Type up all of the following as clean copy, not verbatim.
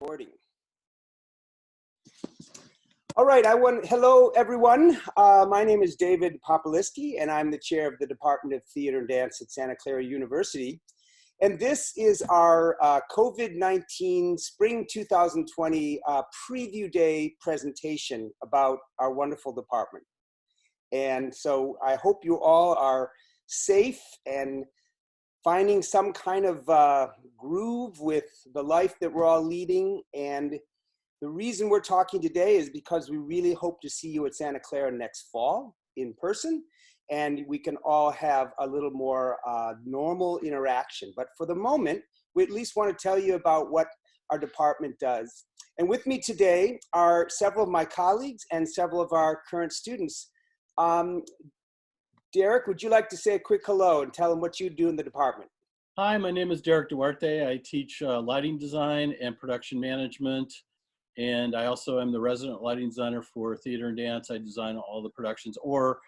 Recording. All right, hello everyone. My name is David Popalisky and I'm the chair of the Department of Theater and Dance at Santa Clara University. And this is our COVID-19 Spring 2020 Preview Day presentation about our wonderful department. And so I hope you all are safe and finding some kind of groove with the life that we're all leading. And the reason we're talking today is because we really hope to see you at Santa Clara next fall in person, and we can all have a little more normal interaction. But for the moment, we at least want to tell you about what our department does. And with me today are several of my colleagues and several of our current students. Derek, would you like to say a quick hello and tell them what you do in the department? Hi, my name is Derek Duarte. I teach lighting design and production management, and I also am the resident lighting designer for theater and dance. I design all the productions or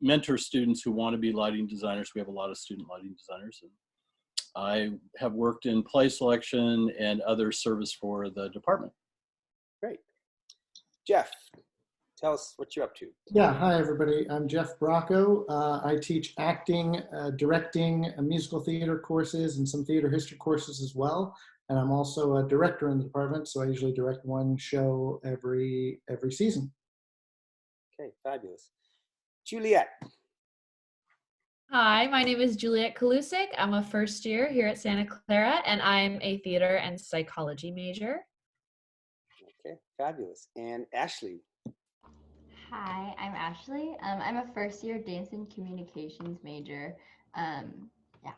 mentor students who want to be lighting designers. We have a lot of student lighting designers. And I have worked in play selection and other service for the department. Great. Jeff, tell us what you're up to. Yeah, hi everybody. I'm Jeff Bracco. I teach acting, directing, musical theater courses and some theater history courses as well. And I'm also a director in the department, so I usually direct one show every season. Okay, fabulous. Juliet. Hi, my name is Juliet Kalusik. I'm a first year here at Santa Clara, and I'm a theater and psychology major. Okay, fabulous. And Ashley. Hi, I'm Ashley. I'm a first year dance and communications major. Yeah.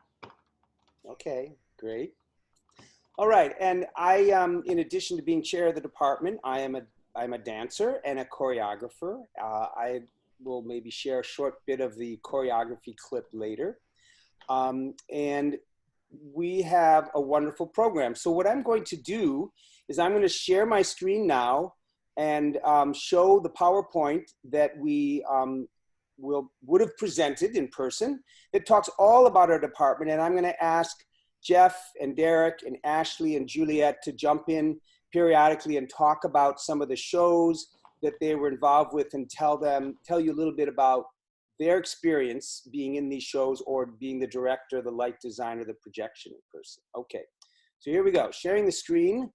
Okay, great. All right, and I, in addition to being chair of the department, I'm a dancer and a choreographer. I will maybe share a short bit of the choreography clip later. And we have a wonderful program. So what I'm going to do is I'm going to share my screen now and show the PowerPoint that we would have presented in person. It talks all about our department, and I'm going to ask Jeff and Derek and Ashley and Juliet to jump in periodically and talk about some of the shows that they were involved with and tell you a little bit about their experience being in these shows or being the director, the light designer, the projection person. Okay, so here we go. Sharing the screen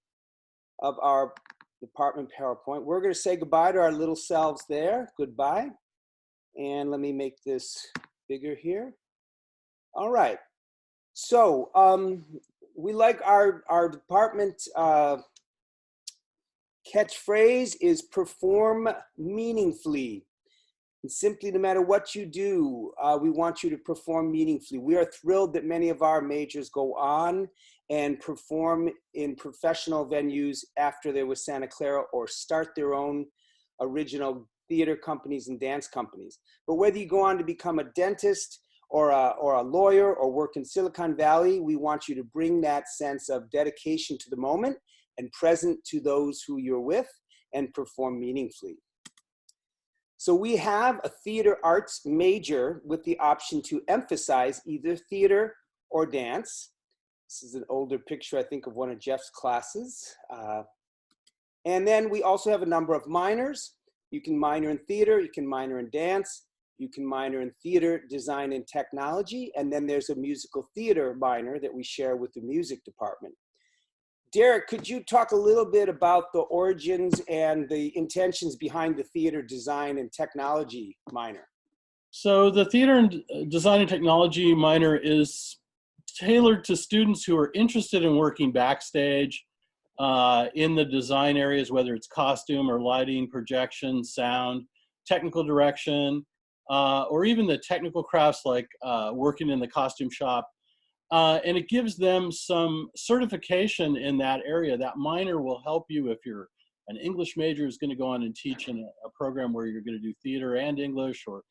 of our department PowerPoint. We're going to say goodbye to our little selves there. Goodbye. And let me make this bigger here. All right. So we like our department catchphrase is perform meaningfully. And simply, no matter what you do, we want you to perform meaningfully. We are thrilled that many of our majors go on and perform in professional venues after they're with Santa Clara or start their own original theater companies and dance companies. But whether you go on to become a dentist or a lawyer or work in Silicon Valley, we want you to bring that sense of dedication to the moment and present to those who you're with and perform meaningfully. So we have a theater arts major with the option to emphasize either theater or dance. This is an older picture, I think, of one of Jeff's classes. And then we also have a number of minors. You can minor in theater, you can minor in dance, you can minor in theater, design, and technology. And then there's a musical theater minor that we share with the music department. Derek, could you talk a little bit about the origins and the intentions behind the theater, design, and technology minor? So the theater and design and technology minor is tailored to students who are interested in working backstage in the design areas, whether it's costume or lighting, projection, sound, technical direction, or even the technical crafts like working in the costume shop. And it gives them some certification in that area. That minor will help you if you're an English major who's going to go on and teach in a program where you're going to do theater and English. Or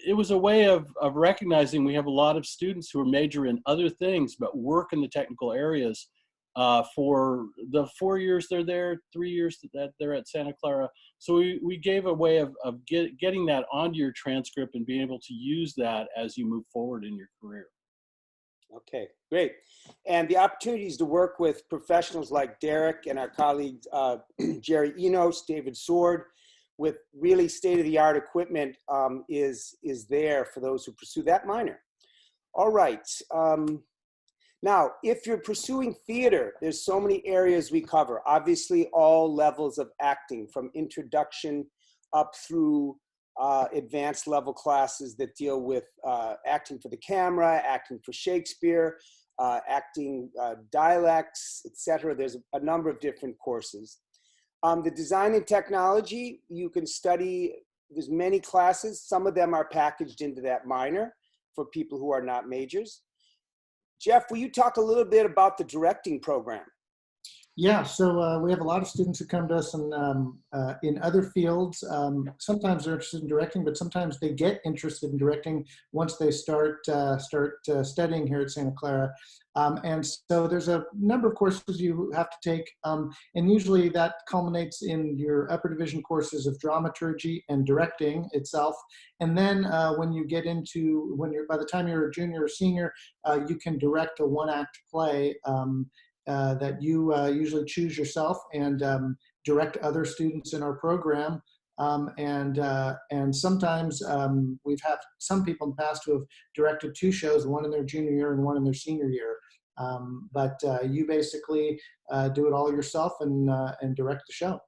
it was a way of recognizing we have a lot of students who are major in other things but work in the technical areas for the 4 years they're there, 3 years that they're at Santa Clara. So we gave a way of getting that onto your transcript and being able to use that as you move forward in your career. Okay, great. And the opportunities to work with professionals like Derek and our colleagues, Jerry Enos, David Sword, with really state-of-the-art equipment is there for those who pursue that minor. All right. Now, if you're pursuing theater, there's so many areas we cover. Obviously, all levels of acting, from introduction up through advanced level classes that deal with acting for the camera, acting for Shakespeare, acting dialects, etc. There's a number of different courses. The design and technology, you can study, there's many classes. Some of them are packaged into that minor for people who are not majors. Jeff, will you talk a little bit about the directing program? Yeah, so we have a lot of students who come to us in other fields. Sometimes they're interested in directing, but sometimes they get interested in directing once they start studying here at Santa Clara. And so there's a number of courses you have to take, and usually that culminates in your upper division courses of dramaturgy and directing itself. And then when you get into, by the time you're a junior or senior, you can direct a one-act play that you usually choose yourself and direct other students in our program. And sometimes we've had some people in the past who have directed 2 shows, one in their junior year and one in their senior year. But you basically do it all yourself and direct the show.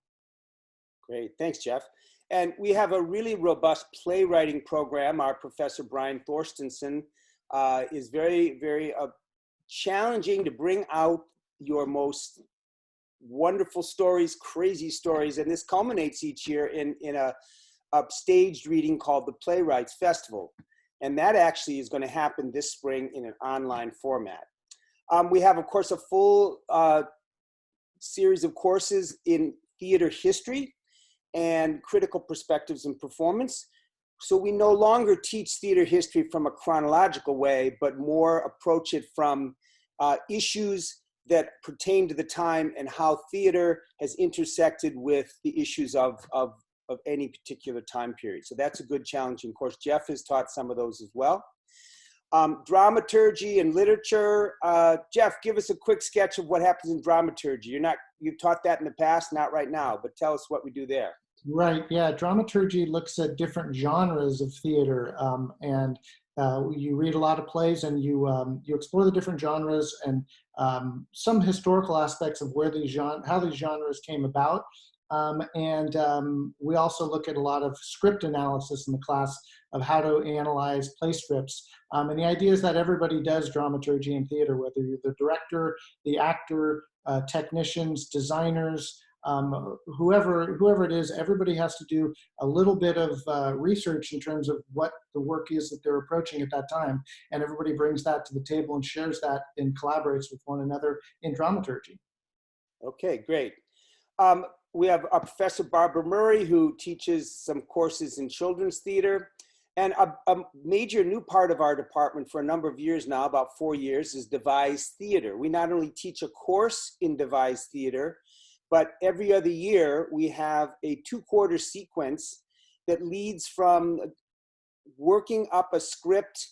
Great, thanks, Jeff. And we have a really robust playwriting program. Our professor, Brian Thorstensen, is very, very challenging to bring out your most wonderful stories, crazy stories, and this culminates each year in a staged reading called the Playwrights Festival. And that actually is going to happen this spring in an online format. We have, of course, a full series of courses in theater history and critical perspectives and performance. So we no longer teach theater history from a chronological way, but more approach it from issues that pertain to the time and how theater has intersected with the issues of any particular time period. So that's a good challenging course. Jeff has taught some of those as well. Dramaturgy and literature. Jeff, give us a quick sketch of what happens in dramaturgy. You've taught that in the past, not right now, but tell us what we do there. Right, yeah, dramaturgy looks at different genres of theater, and you read a lot of plays and you explore the different genres and some historical aspects of how these genres came about. We also look at a lot of script analysis in the class of how to analyze play scripts. And the idea is that everybody does dramaturgy in theater, whether you're the director, the actor, technicians, designers, whoever it is, everybody has to do a little bit of research in terms of what the work is that they're approaching at that time. And everybody brings that to the table and shares that and collaborates with one another in dramaturgy. Okay, great. We have our Professor Barbara Murray, who teaches some courses in children's theater. And a major new part of our department for a number of years now, about 4 years, is devised theater. We not only teach a course in devised theater, but every other year we have a 2-quarter sequence that leads from working up a script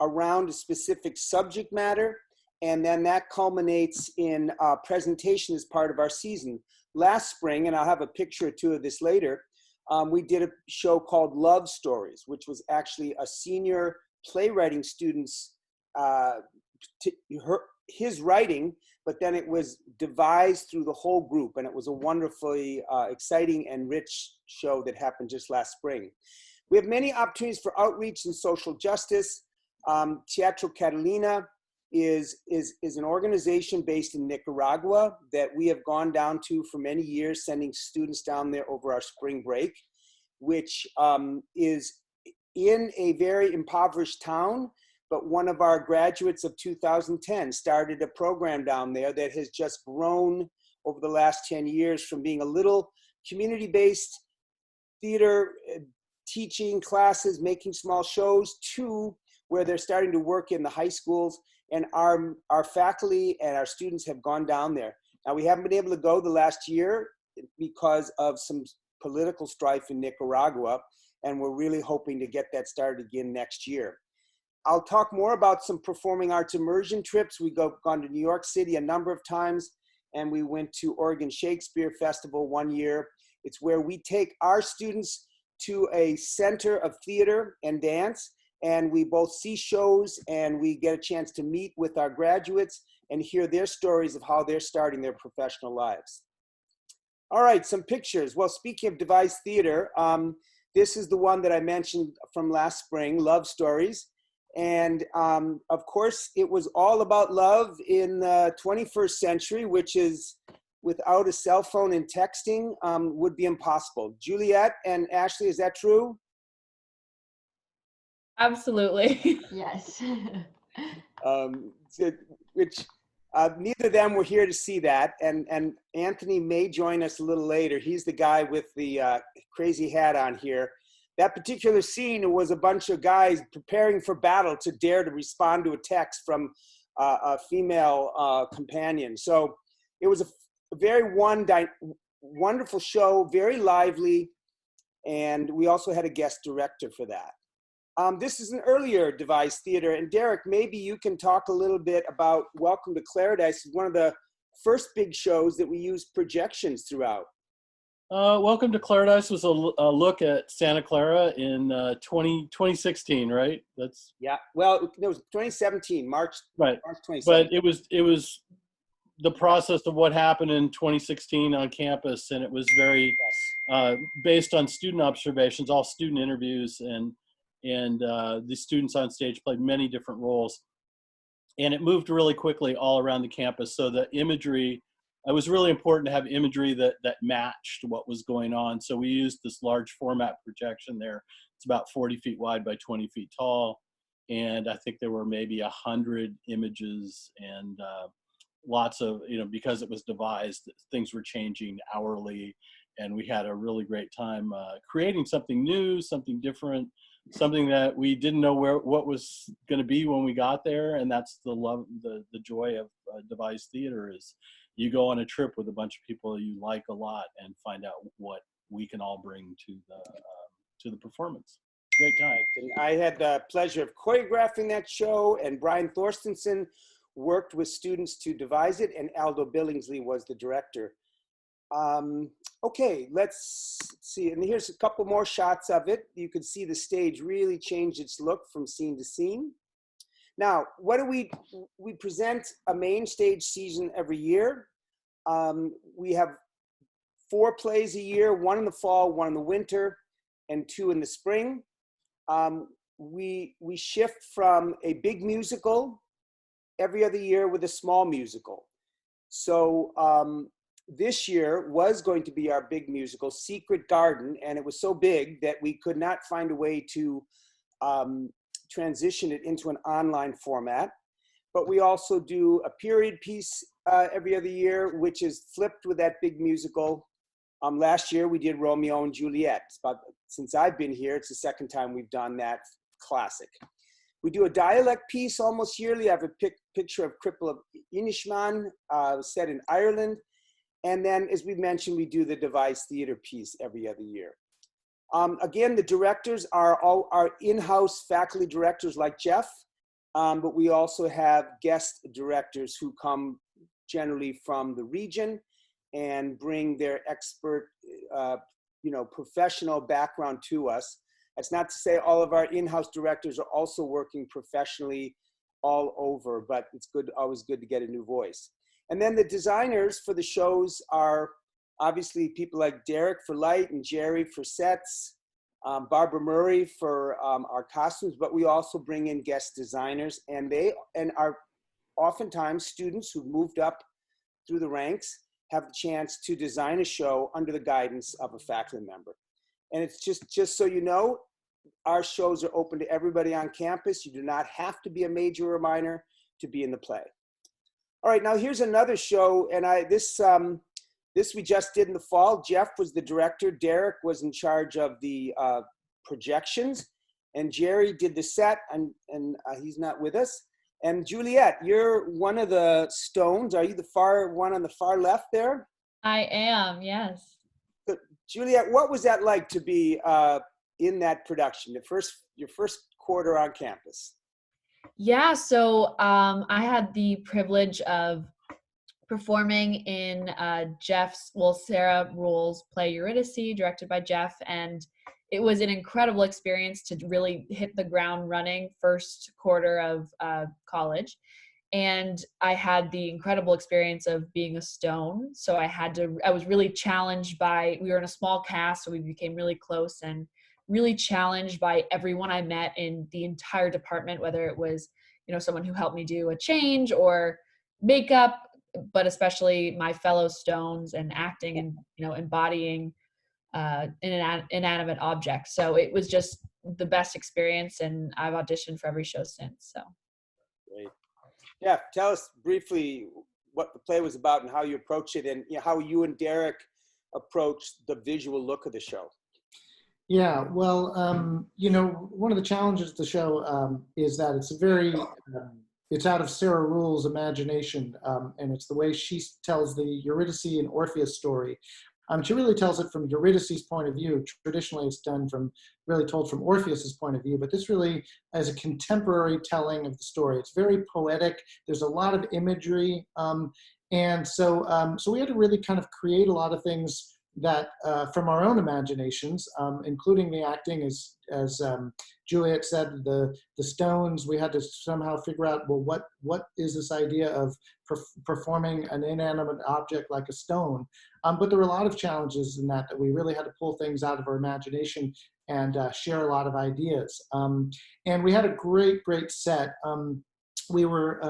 around a specific subject matter, and then that culminates in a presentation as part of our season. Last spring, and I'll have a picture or 2 of this later, we did a show called Love Stories, which was actually a senior playwriting student's his writing, but then it was devised through the whole group, and it was a wonderfully exciting and rich show that happened just last spring. We have many opportunities for outreach and social justice. Teatro Catalina is an organization based in Nicaragua that we have gone down to for many years, sending students down there over our spring break, which is in a very impoverished town. But one of our graduates of 2010 started a program down there that has just grown over the last 10 years from being a little community-based theater, teaching classes, making small shows, to where they're starting to work in the high schools. And our faculty and our students have gone down there. Now, we haven't been able to go the last year because of some political strife in Nicaragua, and we're really hoping to get that started again next year. I'll talk more about some performing arts immersion trips. We've gone to New York City a number of times, and we went to Oregon Shakespeare Festival one year. It's where we take our students to a center of theater and dance, and we both see shows and we get a chance to meet with our graduates and hear their stories of how they're starting their professional lives. All right, some pictures. Well, speaking of devised theater, this is the one that I mentioned from last spring, Love Stories. And of course, it was all about love in the 21st century, which is without a cell phone and texting would be impossible. Juliet and Ashley, is that true? Absolutely. Yes. Which neither of them were here to see that. And Anthony may join us a little later. He's the guy with the crazy hat on here. That particular scene was a bunch of guys preparing for battle to dare to respond to a text from a female companion. So it was a very wonderful show, very lively, and we also had a guest director for that. This is an earlier devised theater, and Derek, maybe you can talk a little bit about Welcome to Claridice, one of the first big shows that we used projections throughout. Welcome to Claridice was a look at Santa Clara in 2016, right? That's yeah. Well, it was 2017, March. Right. March 2017. But it was the process of what happened in 2016 on campus, and it was very based on student observations, all student interviews, and the students on stage played many different roles, and it moved really quickly all around the campus. So the imagery. It was really important to have imagery that matched what was going on. So we used this large format projection there. It's about 40 feet wide by 20 feet tall. And I think there were maybe 100 images, and lots of, because it was devised, things were changing hourly. And we had a really great time creating something new, something different, something that we didn't know what was going to be when we got there. And that's the love, the joy of devised theater is you go on a trip with a bunch of people you like a lot and find out what we can all bring to the performance. Great time. And I had the pleasure of choreographing that show, and Brian Thorstensen worked with students to devise it, and Aldo Billingsley was the director. Okay, let's see. And here's a couple more shots of it. You can see the stage really changed its look from scene to scene. Now, what do we present a main stage season every year. We have 4 plays a year, 1 in the fall, 1 in the winter, and 2 in the spring. We shift from a big musical every other year with a small musical. So this year was going to be our big musical, Secret Garden, and it was so big that we could not find a way to transition it into an online format. But we also do a period piece every other year, which is flipped with that big musical. Last year we did Romeo and Juliet. Since I've been here, it's the second time we've done that classic. We do a dialect piece almost yearly. I have a picture of Cripple of Inishmaan set in Ireland. And then, as we mentioned, we do the devised theater piece every other year. Again, the directors are all our in-house faculty directors like Jeff, but we also have guest directors who come generally from the region and bring their expert, professional background to us. That's not to say all of our in-house directors are also working professionally all over, but it's always good to get a new voice. And then the designers for the shows are obviously people like Derek for light and Jerry for sets, Barbara Murray for our costumes, but we also bring in guest designers, and they are oftentimes students who've moved up through the ranks have the chance to design a show under the guidance of a faculty member. And it's just so you know, our shows are open to everybody on campus. You do not have to be a major or minor to be in the play. All right, now here's another show, and this we just did in the fall. Jeff was the director. Derek was in charge of the projections, and Jerry did the set, and he's not with us. And Juliet, you're one of the stones. Are you the one on the far left there? I am, yes. So, Juliet, what was that like to be in that production, your first quarter on campus? Yeah, so I had the privilege of performing in Sarah Ruhl's play Eurydice, directed by Jeff, and it was an incredible experience to really hit the ground running first quarter of college. And I had the incredible experience of being a stone. So I was really challenged we were in a small cast, so we became really close and really challenged by everyone I met in the entire department, whether it was, someone who helped me do a change or makeup, but especially my fellow stones and acting and, embodying an inanimate object. So it was just the best experience, and I've auditioned for every show since. So. Great. Yeah, tell us briefly what the play was about and how you approached it, and how you and Derek approached the visual look of the show. Yeah, well, one of the challenges of the show is that it's out of Sarah Ruhl's imagination, and it's the way she tells the Eurydice and Orpheus story. She really tells it from Eurydice's point of view. Traditionally, it's really told from Orpheus's point of view, but this really is a contemporary telling of the story. It's very poetic. There's a lot of imagery, and so we had to really kind of create a lot of things that from our own imaginations, including the acting, as Juliet said, the stones. We had to somehow figure out, well, what is this idea of performing an inanimate object like a stone? But there were a lot of challenges in that we really had to pull things out of our imagination and share a lot of ideas. And we had a great set. We were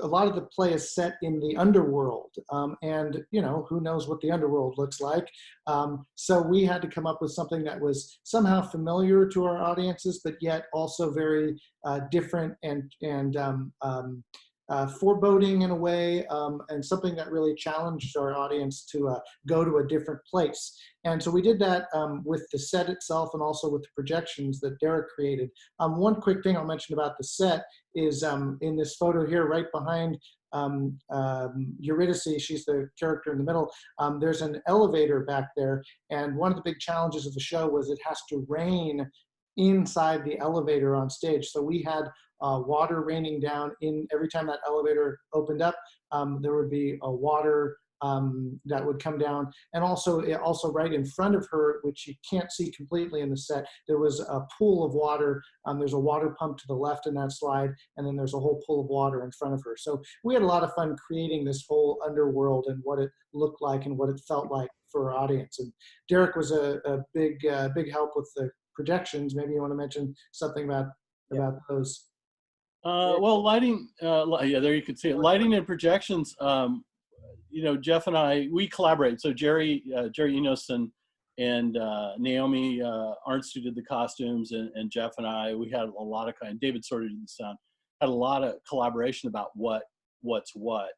a lot of the play is set in the underworld, and who knows what the underworld looks like. So we had to come up with something that was somehow familiar to our audiences, but yet also very different and foreboding in a way, and something that really challenged our audience to go to a different place. And so we did that with the set itself and also with the projections that Derek created. One quick thing I'll mention about the set is in this photo here, right behind Eurydice, she's the character in the middle, there's an elevator back there. And one of the big challenges of the show was it has to rain inside the elevator on stage. So we had water raining down in every time that elevator opened up. There would be a water that would come down, and also right in front of her, which you can't see completely in the set, there was a pool of water. There's a water pump to the left in that slide, and then there's a whole pool of water in front of her. So we had a lot of fun creating this whole underworld and what it looked like and what it felt like for our audience. And Derek was a big help with the projections. Maybe you want to mention something about those. Well, lighting, yeah, there you can see it. Lighting and projections, Jeff and I, we collaborate. So Jerry Enos and Naomi Arnst, who did the costumes, and Jeff and I, we had a lot of David sort of did the sound, had a lot of collaboration about what's what.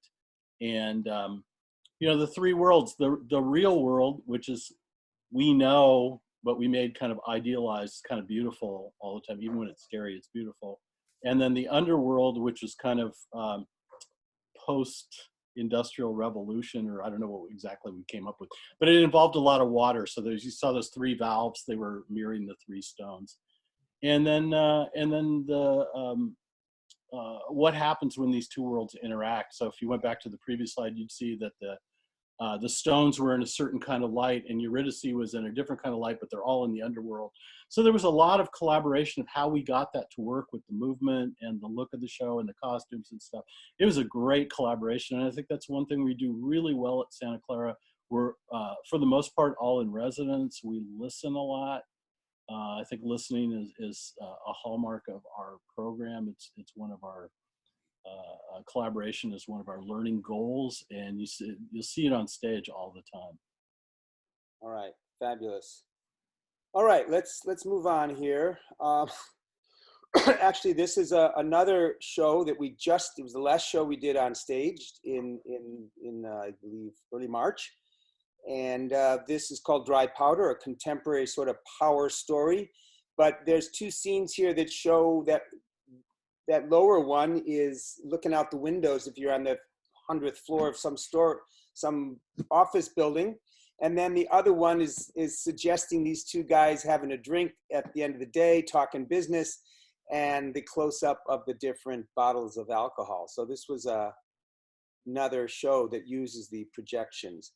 And, the three worlds, the real world, which is, we know, but we made kind of idealized, kind of beautiful all the time. Even when it's scary, it's beautiful. And then the underworld, which is kind of post-industrial revolution, or I don't know what exactly we came up with, but it involved a lot of water. So you saw those three valves; they were mirroring the three stones. And then what happens when these two worlds interact? So if you went back to the previous slide, you'd see that the stones were in a certain kind of light, and Eurydice was in a different kind of light, but they're all in the underworld. So there was a lot of collaboration of how we got that to work with the movement and the look of the show and the costumes and stuff. It was a great collaboration, and I think that's one thing we do really well at Santa Clara. We're, for the most part, all in residence. We listen a lot. I think listening is a hallmark of our program. It's one of our collaboration is one of our learning goals, and you'll see it on stage all the time. All right, fabulous. All right, let's move on here. Actually, this is another show that it was the last show we did on stage in I believe early March, and this is called Dry Powder, a contemporary sort of power story. But there's two scenes here that show that lower one is looking out the windows if you're on the 100th floor of some office building. And then the other one is suggesting these two guys having a drink at the end of the day, talking business. and the close-up of the different bottles of alcohol. So this was another show that uses the projections.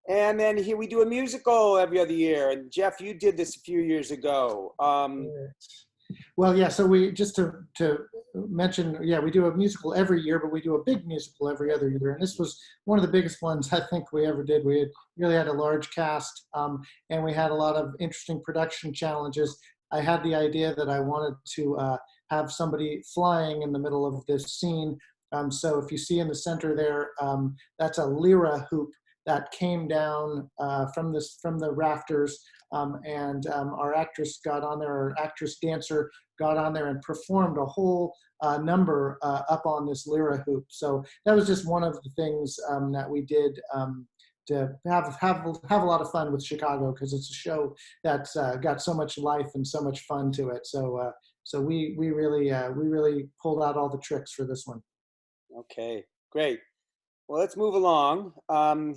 And then here we do a musical every other year. And Jeff, you did this a few years ago. Well, yeah, so we, just to mention, yeah, we do a musical every year, but we do a big musical every other year. And this was one of the biggest ones I think we ever did. We really had a large cast, and we had a lot of interesting production challenges. I had the idea that I wanted to have somebody flying in the middle of this scene. So if you see in the center there, that's a lyra hoop that came down from the rafters, and our actress got on there, our actress dancer got on there and performed a whole number up on this lyra hoop. So that was just one of the things that we did to have a lot of fun with Chicago, because it's a show that's got so much life and so much fun to it. So so we really pulled out all the tricks for this one. Okay, great. Well, let's move along.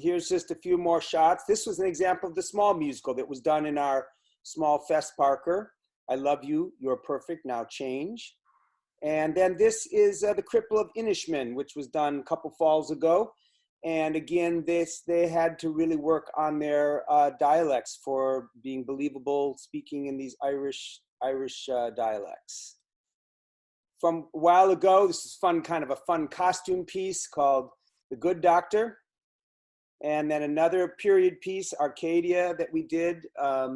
Here's just a few more shots. This was an example of the small musical that was done in our small Fest Parker. I Love You, You're Perfect, Now Change. And then this is the Cripple of Inishmin, which was done a couple falls ago. And again, they had to really work on their dialects for being believable, speaking in these Irish dialects. From a while ago, this is kind of a fun costume piece called The Good Doctor. And then another period piece, Arcadia, that we did a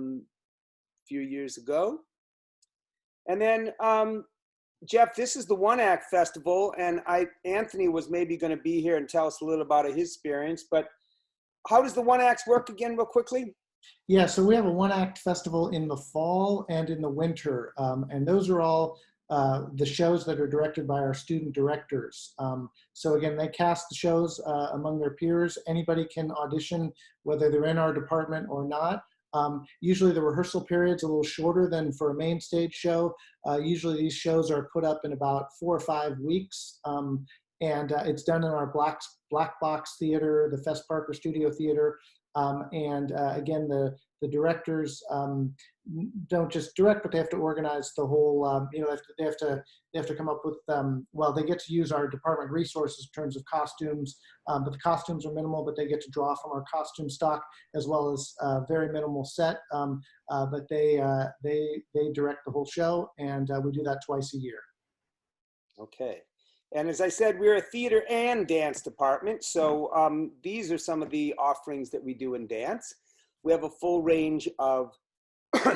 few years ago. And then, Jeff, this is the One Act Festival, and Anthony was maybe going to be here and tell us a little about his experience, but how does the One Acts work again, real quickly? Yeah, so we have a One Act Festival in the fall and in the winter, and those are all the shows that are directed by our student directors. So again, they cast the shows among their peers. Anybody can audition, whether they're in our department or not. Usually the rehearsal period's a little shorter than for a main stage show. Usually these shows are put up in about 4 or 5 weeks. And it's done in our Black Box Theater, the Fest Parker Studio Theater. Again, the directors don't just direct, but they have to organize the whole, they have to come up with, well, they get to use our department resources in terms of costumes, but the costumes are minimal, but they get to draw from our costume stock, as well as very minimal set, but they direct the whole show, and we do that twice a year. Okay. And as I said, we're a theater and dance department. So these are some of the offerings that we do in dance. We have a full range of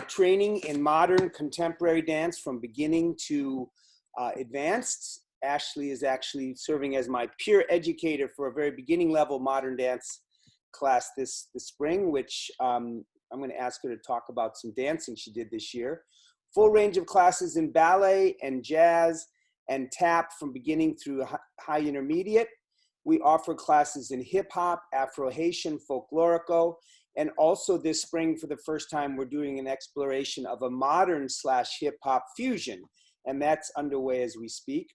training in modern contemporary dance from beginning to advanced. Ashley is actually serving as my peer educator for a very beginning level modern dance class this spring, which I'm going to ask her to talk about some dancing she did this year. Full range of classes in ballet and jazz and tap from beginning through high intermediate. We offer classes in hip hop, Afro-Haitian, folklorico, and also this spring for the first time we're doing an exploration of a modern / hip hop fusion, and that's underway as we speak.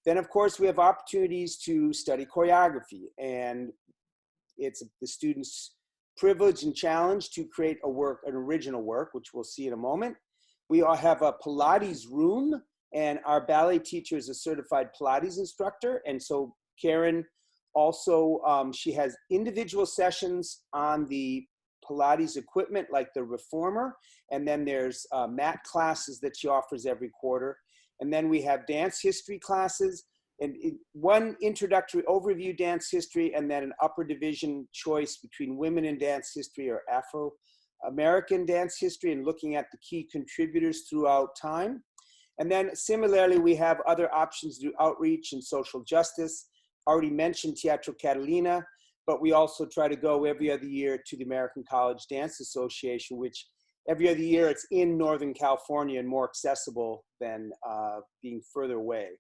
Then of course we have opportunities to study choreography, and it's the students' privilege and challenge to create an original work, which we'll see in a moment. We all have a Pilates room, and our ballet teacher is a certified Pilates instructor. And so Karen also, she has individual sessions on the Pilates equipment, like the Reformer. And then there's mat classes that she offers every quarter. And then we have dance history classes, and one introductory overview dance history, and then an upper division choice between women in dance history or Afro-American dance history, and looking at the key contributors throughout time. And then similarly, we have other options to do outreach and social justice. Already mentioned Teatro Catalina, but we also try to go every other year to the American College Dance Association, which every other year it's in Northern California and more accessible than being further away.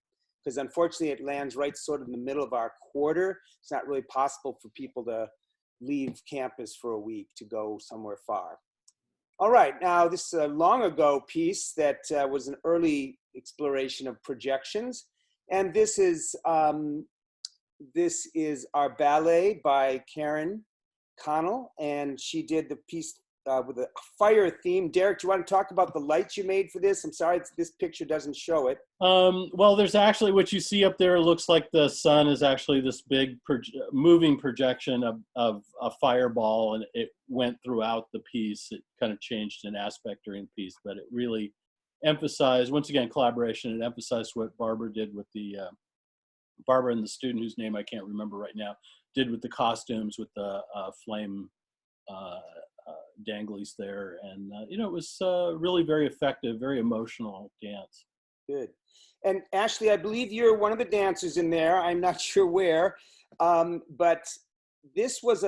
Because unfortunately it lands right sort of in the middle of our quarter. It's not really possible for people to leave campus for a week to go somewhere far. All right, now this is a long ago piece that was an early exploration of projections. And this is our ballet by Karen Connell, and she did the piece with a fire theme. Derek, do you want to talk about the lights you made for this? I'm sorry, this picture doesn't show it. Well, there's actually, what you see up there looks like the sun is actually this big moving projection of a fireball, and it went throughout the piece. It kind of changed an aspect during the piece, but it really emphasized, once again, collaboration, and emphasized what Barbara did with the, Barbara and the student whose name I can't remember right now, did with the costumes, with the flame danglies there. And, you know, it was really very effective, very emotional dance. Good. And Ashley, I believe you're one of the dancers in there. I'm not sure where, but this was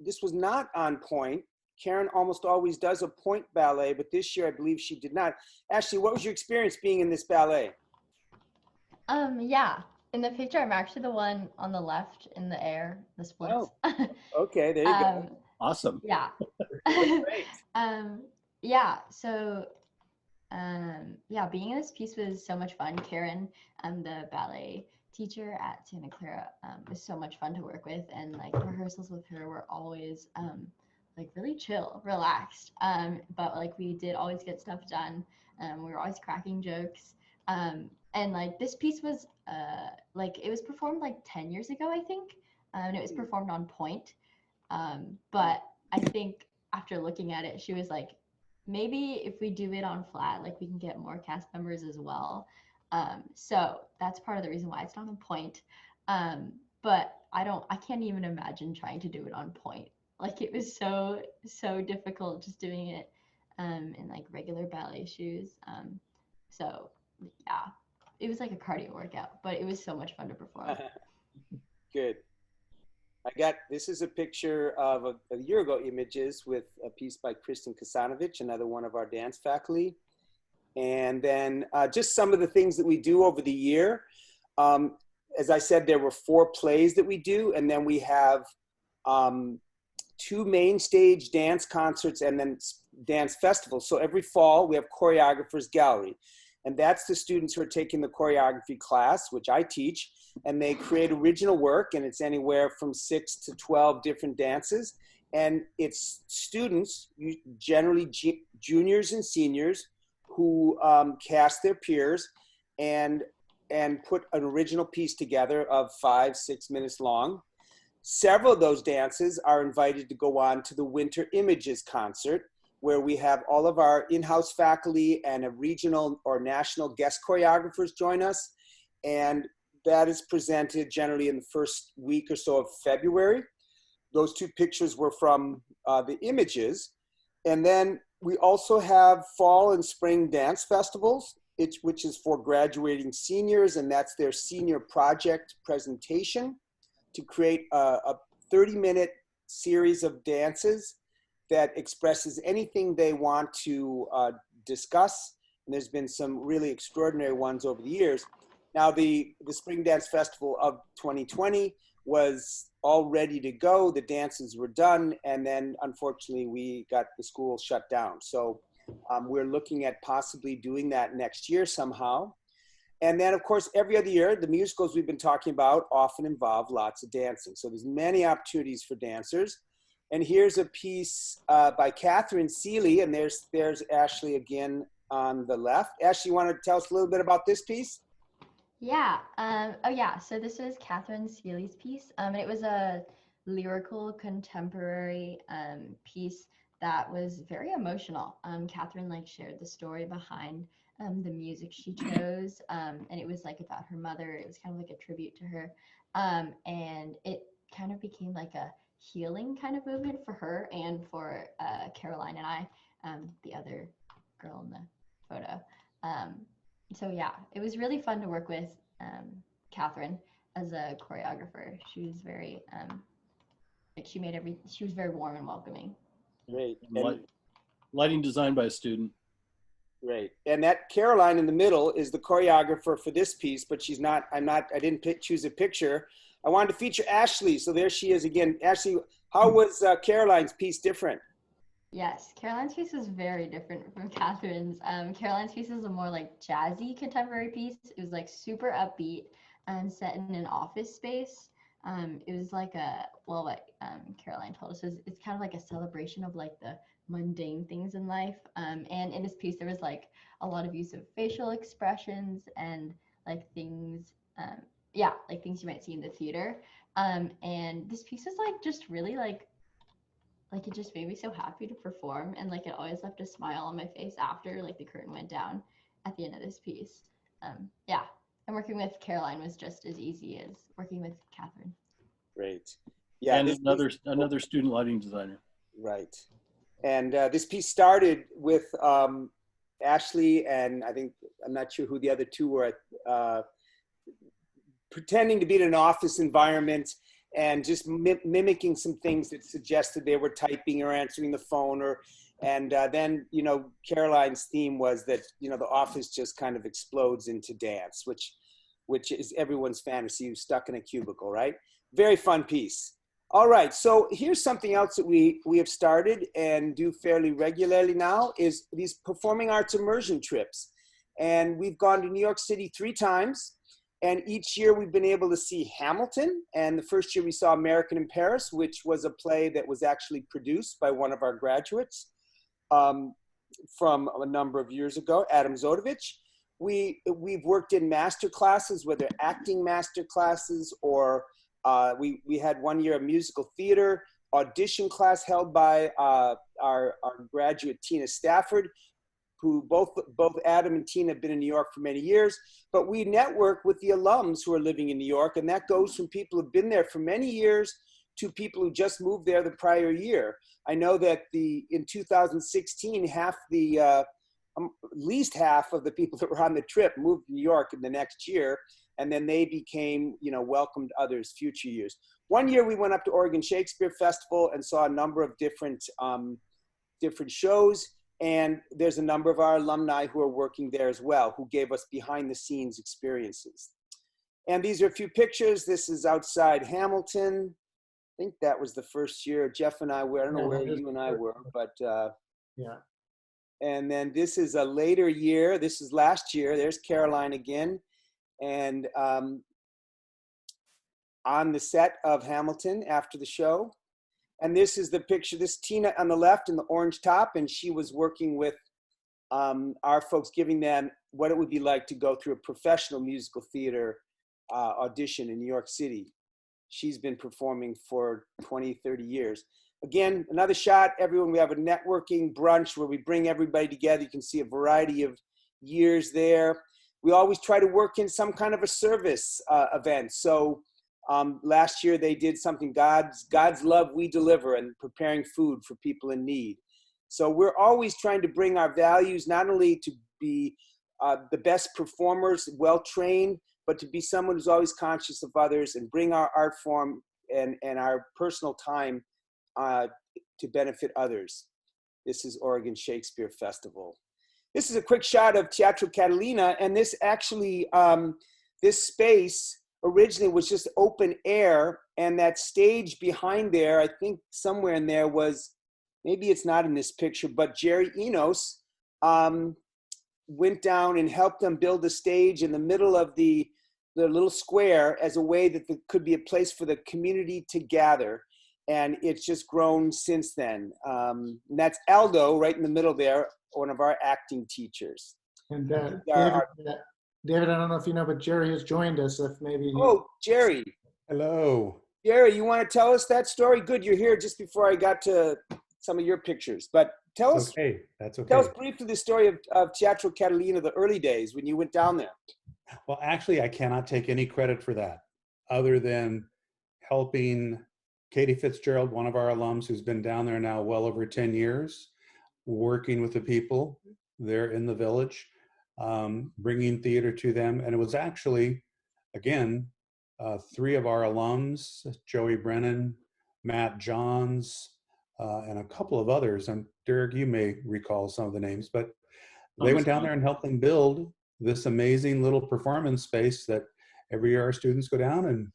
this was not on point. Karen almost always does a point ballet, but this year I believe she did not. Ashley, what was your experience being in this ballet? Yeah, in the picture, I'm actually the one on the left in the air, the splits. Oh, okay, there you go. Awesome. Yeah. Great. Yeah, so yeah, being in this piece was so much fun. Karen, the ballet teacher at Santa Clara, was so much fun to work with, and like rehearsals with her were always like really chill, relaxed. But like we did always get stuff done. We were always cracking jokes. And like this piece was like it was performed like 10 years ago, I think. And it was performed on point. But I think after looking at it, she was like, maybe if we do it on flat, like we can get more cast members as well. So that's part of the reason why it's not on point. But I can't even imagine trying to do it on point. Like it was so difficult just doing it in like regular ballet shoes. So yeah, it was like a cardio workout, but it was so much fun to perform. Good. This is a picture of a year ago images with a piece by Kristen Kasanovic, another one of our dance faculty. And then just some of the things that we do over the year. As I said, there were 4 plays that we do, and then we have 2 main stage dance concerts and then dance festivals. So every fall we have Choreographers Gallery. And that's the students who are taking the choreography class, which I teach, and they create original work, and it's anywhere from 6 to 12 different dances. And it's students, generally juniors and seniors, who cast their peers and put an original piece together of 5-6 minutes long. Several of those dances are invited to go on to the Winter Images concert, where we have all of our in-house faculty and a regional or national guest choreographers join us. And that is presented generally in the first week or so of February. Those 2 pictures were from the images. And then we also have fall and spring dance festivals, which is for graduating seniors, and that's their senior project presentation to create a 30-minute series of dances that expresses anything they want to discuss. And there's been some really extraordinary ones over the years. Now, the Spring Dance Festival of 2020 was all ready to go. The dances were done. And then, unfortunately, we got the school shut down. So we're looking at possibly doing that next year somehow. And then, of course, every other year, the musicals we've been talking about often involve lots of dancing. So there's many opportunities for dancers. And here's a piece by Kathryn Sealy, and there's Ashley again on the left. Ashley, you want to tell us a little bit about this piece? Yeah. Oh yeah. So this was Kathryn Sealy's piece. It was a lyrical contemporary piece that was very emotional. Kathryn like shared the story behind the music she chose, and it was like about her mother. It was kind of like a tribute to her, and it kind of became like a healing kind of movement for her and for Caroline and I, the other girl in the photo. So yeah, it was really fun to work with Kathryn as a choreographer. She was very she was very warm and welcoming. Great. Lighting design by a student. Great. And that Caroline in the middle is the choreographer for this piece, but I didn't choose a picture. I wanted to feature Ashley, so there she is again. Ashley, how was Caroline's piece different? Yes, Caroline's piece was very different from Kathryn's. Caroline's piece is a more like jazzy contemporary piece. It was like super upbeat and set in an office space. It was like what Caroline told us is it's kind of like a celebration of like the mundane things in life. And in this piece, there was like a lot of use of facial expressions and like things, like things you might see in the theater. And this piece was like just really like it just made me so happy to perform, and like it always left a smile on my face after like the curtain went down at the end of this piece. And working with Caroline was just as easy as working with Kathryn. Great. Yeah. And another student lighting designer. Right. And this piece started with Ashley, and I'm not sure who the other two were, pretending to be in an office environment and just mimicking some things that suggested they were typing or answering the phone, and then, you know, Caroline's theme was that, you know, the office just kind of explodes into dance, which is everyone's fantasy, who's stuck in a cubicle, right? Very fun piece. All right, so here's something else that we have started and do fairly regularly now, is these performing arts immersion trips. And we've gone to New York City 3 times. And each year we've been able to see Hamilton. And the first year we saw American in Paris, which was a play that was actually produced by one of our graduates from a number of years ago, Adam Zodovich. We've worked in master classes, whether acting master classes or we had one year a musical theater audition class held by our graduate Tina Stafford, who both Adam and Tina have been in New York for many years. But we network with the alums who are living in New York, and that goes from people who've been there for many years to people who just moved there the prior year. I know that in 2016, at least half of the people that were on the trip moved to New York in the next year, and then they became, you know, welcomed others future years. One year we went up to Oregon Shakespeare Festival and saw a number of different shows. And there's a number of our alumni who are working there as well, who gave us behind the scenes experiences. And these are a few pictures. This is outside Hamilton. I think that was the first year Jeff and I were, I don't know where you and I were, but yeah. And then this is a later year. This is last year. There's Caroline again. And on the set of Hamilton after the show. And this is the picture, this Tina on the left in the orange top, and she was working with our folks, giving them what it would be like to go through a professional musical theater audition in New York City. She's been performing for 20, 30 years. Again, another shot, everyone, we have a networking brunch where we bring everybody together. You can see a variety of years there. We always try to work in some kind of a service event. So last year they did something, God's Love We Deliver, and preparing food for people in need. So we're always trying to bring our values, not only to be the best performers, well-trained, but to be someone who's always conscious of others and bring our art form and our personal time to benefit others. This is Oregon Shakespeare Festival. This is a quick shot of Teatro Catalina, and this actually, this space originally was just open air, and that stage behind there, I think somewhere in there was, maybe it's not in this picture, but Jerry Enos went down and helped them build a stage in the middle of the little square as a way that there could be a place for the community to gather. And it's just grown since then. And that's Aldo right in the middle there, one of our acting teachers. And David, I don't know if you know, but Jerry has joined us. If maybe. Oh, Jerry. Hello. Jerry, you want to tell us that story? Good, you're here just before I got to some of your pictures. But tell us. Okay, that's okay. Tell us briefly the story of Teatro Catalina, the early days when you went down there. Well, actually, I cannot take any credit for that, other than helping Katie Fitzgerald, one of our alums who's been down there now well over 10 years, working with the people there in the village, bringing theater to them. And it was actually, again, 3 of our alums, Joey Brennan, Matt Johns, and a couple of others. And Derek, you may recall some of the names, but they went down there and helped them build this amazing little performance space that every year our students go down and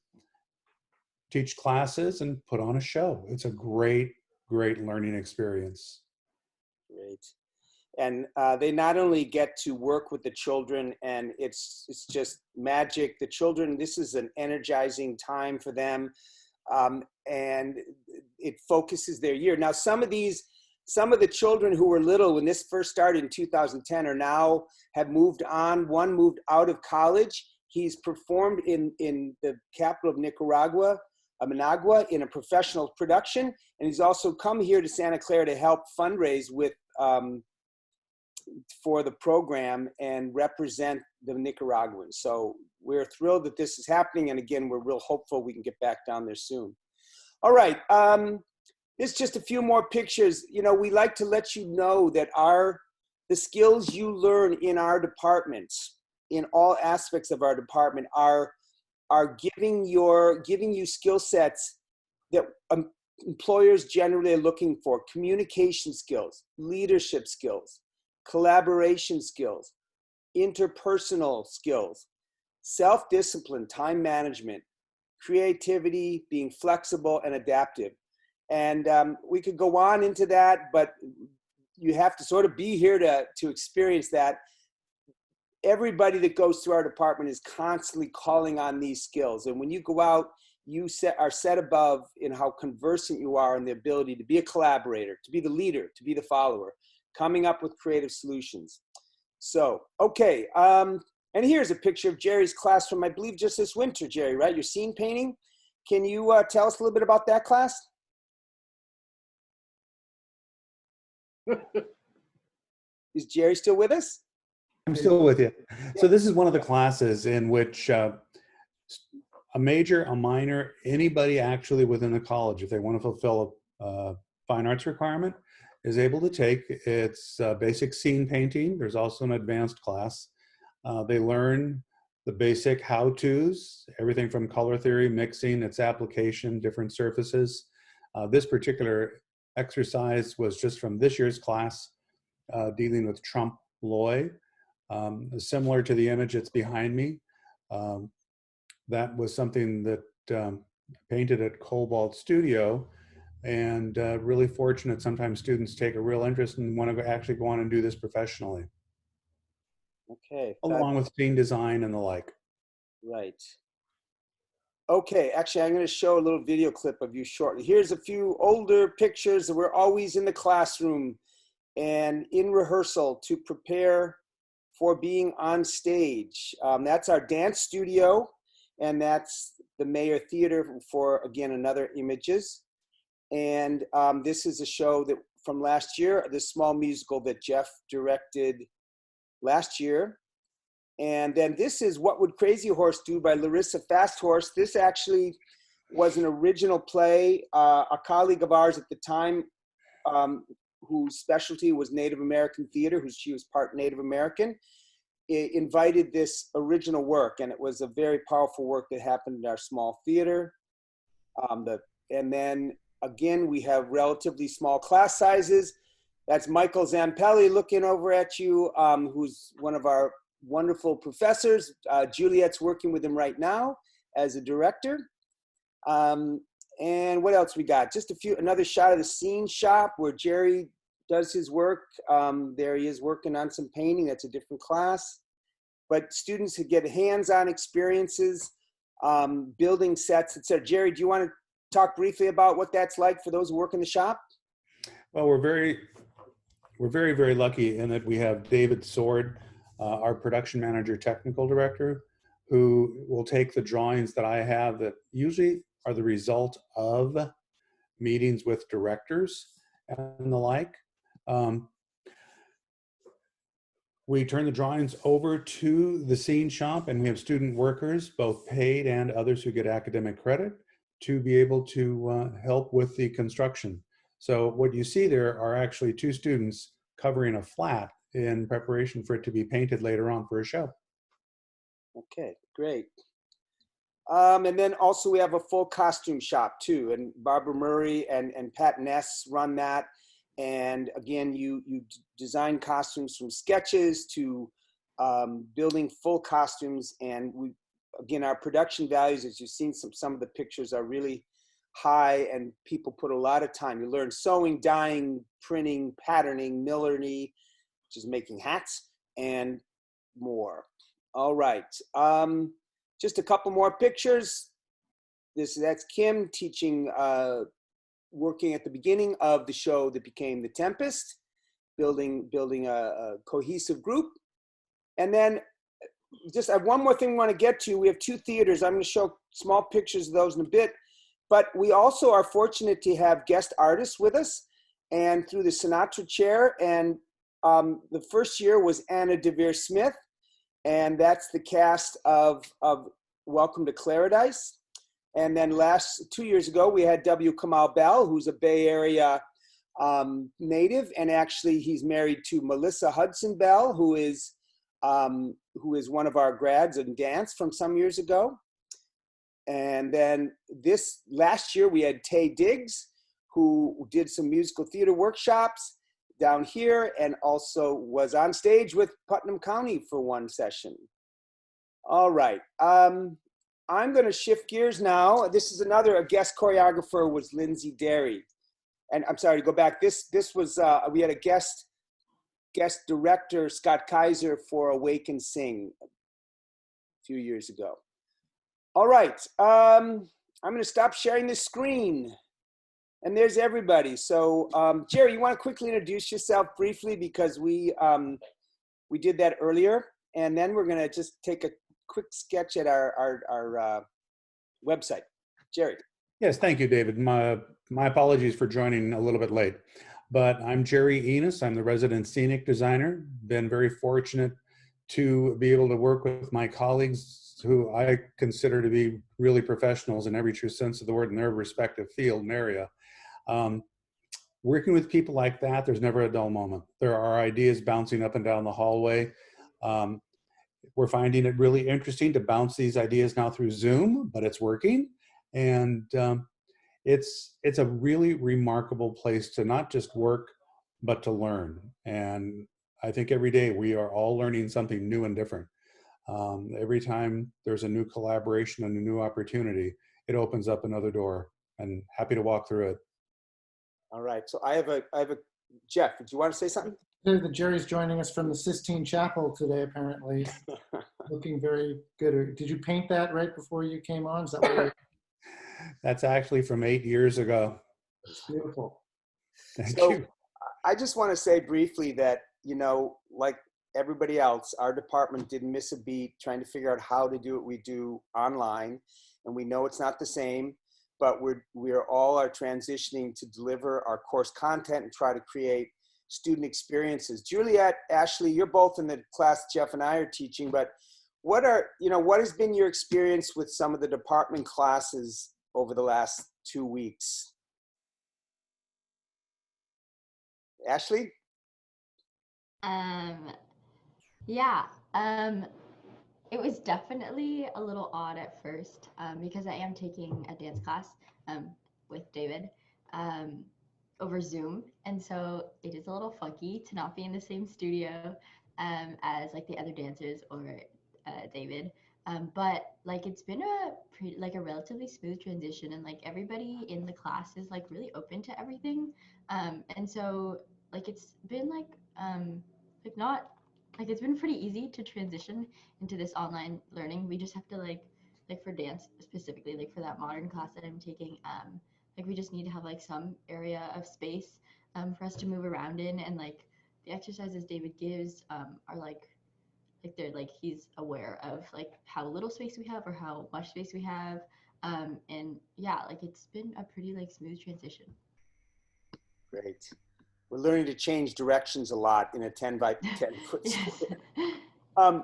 teach classes and put on a show. It's a great, great learning experience. Great. And they not only get to work with the children, and it's just magic. The children, this is an energizing time for them, and it focuses their year. Now, some of the children who were little when this first started in 2010 are now have moved on. One moved out of college. He's performed in the capital of Nicaragua, Managua, in a professional production, and he's also come here to Santa Clara to help fundraise with for the program and represent the Nicaraguans. So we're thrilled that this is happening, and again, we're real hopeful we can get back down there soon. All right, there's just a few more pictures. You know, we like to let you know that the skills you learn in our departments, in all aspects of our department, are giving you skill sets that employers generally are looking for: communication skills, leadership skills, collaboration skills, interpersonal skills, self-discipline, time management, creativity, being flexible and adaptive. And we could go on into that, but you have to sort of be here to experience that. Everybody that goes through our department is constantly calling on these skills. And when you go out, you are set above in how conversant you are in the ability to be a collaborator, to be the leader, to be the follower, coming up with creative solutions. So, okay. And here's a picture of Jerry's class from, I believe, just this winter, Jerry, right? Your scene painting. Can you tell us a little bit about that class? Is Jerry still with us? I'm still with you. So this is one of the classes in which a major, a minor, anybody actually within the college, if they want to fulfill a fine arts requirement, is able to take. It's basic scene painting. There's also an advanced class. They learn the basic how-tos, everything from color theory, mixing, its application, different surfaces. This particular exercise was just from this year's class, dealing with trompe l'oeil. Similar to the image that's behind me. That was something that painted at Cobalt Studio, and really fortunate. Sometimes students take a real interest and want to actually go on and do this professionally. Okay. Along with scene design and the like. Right. Okay, actually, I'm going to show a little video clip of you shortly. Here's a few older pictures. We're always in the classroom and in rehearsal to prepare for being on stage. That's our dance studio, and that's the Mayer Theater for, again, another images. And this is a show that from last year, this small musical that Jeff directed last year. And then this is What Would Crazy Horse Do by Larissa Fasthorse. This actually was an original play. A colleague of ours at the time, whose specialty was Native American theater, she was part Native American, invited this original work, and it was a very powerful work that happened in our small theater. And then again, we have relatively small class sizes. That's Michael Zampelli looking over at you, who's one of our wonderful professors. Juliet's working with him right now as a director. And what else we got? Just another shot of the scene shop where Jerry does his work. There he is working on some painting. That's a different class. But students who get hands-on experiences, building sets, etc. Jerry, do you want to talk briefly about what that's like for those who work in the shop? Well, we're very, very lucky in that we have David Sword, our production manager, technical director, who will take the drawings that I have that usually are the result of meetings with directors and the like. We turn the drawings over to the scene shop, and we have student workers, both paid and others who get academic credit, to be able to help with the construction. So what you see there are actually two students covering a flat in preparation for it to be painted later on for a show. Okay, great. And then also we have a full costume shop too, and Barbara Murray and Pat Ness run that. And again, you design costumes from sketches to building full costumes. And again, our production values, as you've seen some of the pictures, are really high, and people put a lot of time. You learn sewing, dyeing, printing, patterning, millinery, which is making hats and more. All right, just a couple more pictures. That's Kim teaching, working at the beginning of the show that became The Tempest, building a cohesive group. And then just I have one more thing we want to get to. We have 2 theaters. I'm going to show small pictures of those in a bit. But we also are fortunate to have guest artists with us, and through the Sinatra Chair. And the first year was Anna DeVere Smith, and that's the cast of Welcome to Claradise. And then 2 years ago, we had W. Kamau Bell, who's a Bay Area native, and actually he's married to Melissa Hudson Bell, who is one of our grads in dance from some years ago. And then this last year we had Tay Diggs, who did some musical theater workshops down here and also was on stage with Putnam County for one session. All right, I'm going to shift gears now. This is a guest choreographer was Lindsay Derry. And I'm sorry to go back. This was, we had a guest director, Scott Kaiser, for Awake and Sing a few years ago. All right, I'm going to stop sharing the screen. And there's everybody. So Jerry, you want to quickly introduce yourself briefly, because we did that earlier. And then we're going to just take a quick sketch at our website. Jerry. Yes, thank you, David. My apologies for joining a little bit late, but I'm Jerry Enos. I'm the resident scenic designer. Been very fortunate to be able to work with my colleagues who I consider to be really professionals in every true sense of the word in their respective field and area. Working with people like that, there's never a dull moment. There are ideas bouncing up and down the hallway. We're finding it really interesting to bounce these ideas now through Zoom, but it's working. And it's a really remarkable place to not just work, but to learn. And I think every day we are all learning something new and different. Every time there's a new collaboration and a new opportunity, it opens up another door, and happy to walk through it. All right, so I have a Jeff, do you want to say something? The Jerry's joining us from the Sistine Chapel today, apparently. Looking very good. Did you paint that right before you came on? Is that what That's actually from 8 years ago. It's beautiful. Thank So, you. I just want to say briefly that, like everybody else, our department didn't miss a beat trying to figure out how to do what we do online. And we know it's not the same, but we are transitioning to deliver our course content and try to create student experiences. Juliet, Ashley, you're both in the class Jeff and I are teaching, but what has been your experience with some of the department classes over the last 2 weeks? Ashley? It was definitely a little odd at first because I am taking a dance class with David over Zoom, and so it is a little funky to not be in the same studio as like the other dancers or David. But like it's been a relatively smooth transition, and like everybody in the class is like really open to everything, and so like it's been it's been pretty easy to transition into this online learning. We just have to like for dance specifically, like for that modern class that I'm taking, we just need to have like some area of space for us to move around in, and like the exercises David gives are like they're like he's aware of like how little space we have or how much space we have, and yeah, like it's been a pretty like smooth transition. Great. We're learning to change directions a lot in a 10 by 10 foot square.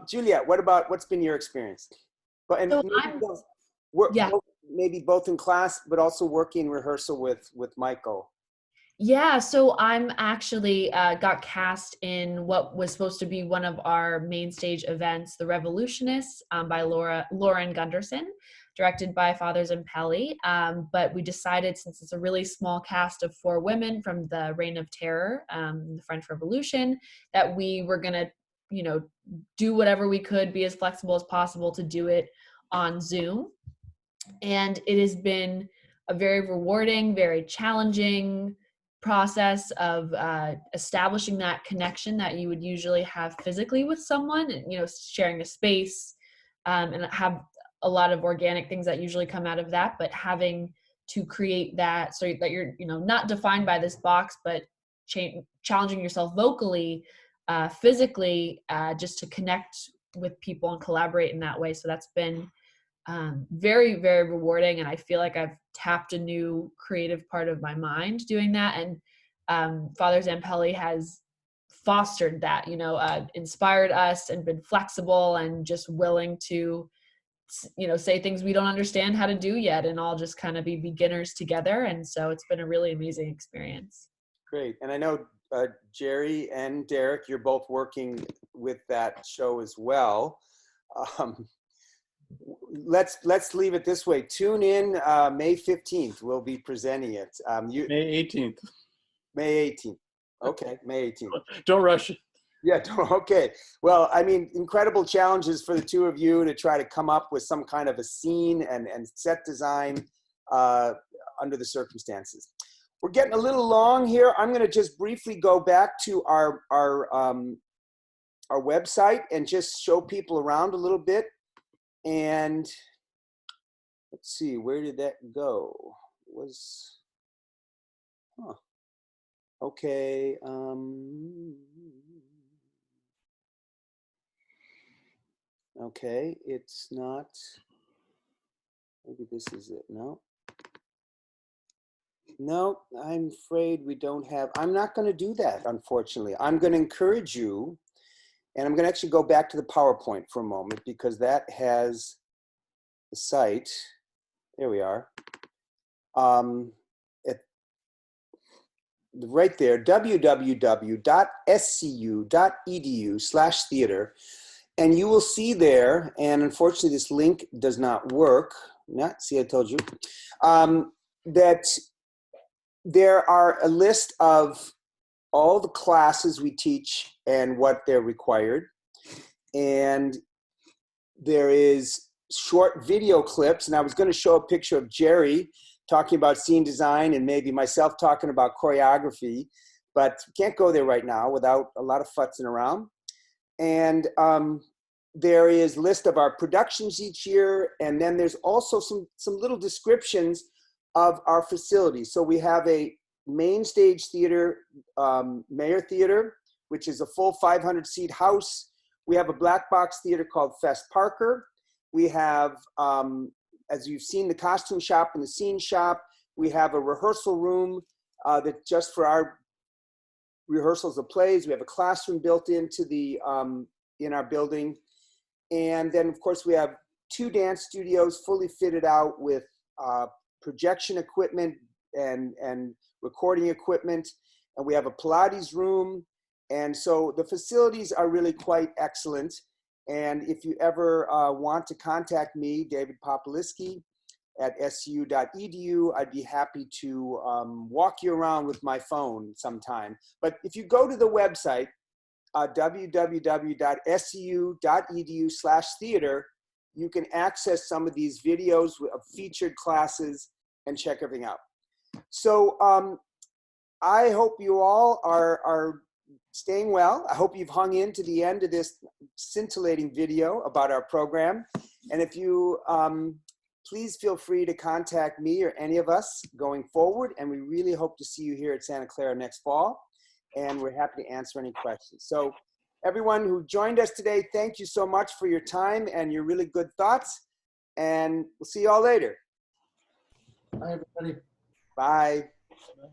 Juliet, what's been your experience? Maybe both in class, but also working rehearsal with Michael. Yeah, so I'm actually got cast in what was supposed to be one of our main stage events, The Revolutionists, by Lauren Gunderson, directed by Fathers and Pelly. But we decided, since it's a really small cast of 4 women from the Reign of Terror, the French Revolution, that we were gonna, do whatever we could, be as flexible as possible to do it on Zoom. And it has been a very rewarding, very challenging, process of establishing that connection that you would usually have physically with someone, and, you know, sharing a space, and have a lot of organic things that usually come out of that, but having to create that so that you're, you know, not defined by this box, but challenging yourself vocally, physically, just to connect with people and collaborate in that way. So that's been very, very rewarding. And I feel like I've tapped a new creative part of my mind doing that. And Father Zampelli has fostered that, you know, inspired us and been flexible and just willing to, you know, say things we don't understand how to do yet, and all just kind of be beginners together. And so it's been a really amazing experience. Great. And I know Jerry and Derek, you're both working with that show as well. Let's leave it this way. Tune in May 15th. We'll be presenting it. May 18th. May 18th. Okay, May 18th. Don't rush it. Yeah, okay. Well, I mean, incredible challenges for the two of you to try to come up with some kind of a scene and set design under the circumstances. We're getting a little long here. I'm going to just briefly go back to our website and just show people around a little bit. And let's see, where did that go? Okay. Okay, it's not, maybe this is it. No, I'm afraid we don't have, I'm not going to do that, unfortunately. I'm going to encourage you, and I'm going to actually go back to the PowerPoint for a moment, because that has the site. There we are. Right there, www.scu.edu/theater. And you will see there, and unfortunately this link does not work. See, I told you. That there are a list of all the classes we teach and what they're required. And there is short video clips, and I was going to show a picture of Jerry talking about scene design and maybe myself talking about choreography, but can't go there right now without a lot of futzing around. And there is a list of our productions each year, and then there's also some little descriptions of our facilities. So we have a main stage theater, Mayer Theater, which is a full 500-seat house. We have a black box theater called Fest Parker. We have, as you've seen, the costume shop and the scene shop. We have a rehearsal room that just for our rehearsals of plays. We have a classroom built into the in our building. And then, of course, we have 2 dance studios fully fitted out with projection equipment and recording equipment. And we have a Pilates room. And so the facilities are really quite excellent. And if you ever want to contact me, David Popalisky at scu.edu, I'd be happy to walk you around with my phone sometime. But if you go to the website, www.scu.edu/theater, you can access some of these videos of featured classes and check everything out. So I hope you all are staying well. I hope you've hung in to the end of this scintillating video about our program. And if you, please feel free to contact me or any of us going forward. And we really hope to see you here at Santa Clara next fall. And we're happy to answer any questions. So everyone who joined us today, thank you so much for your time and your really good thoughts. And we'll see you all later. Bye, everybody. Bye. Bye.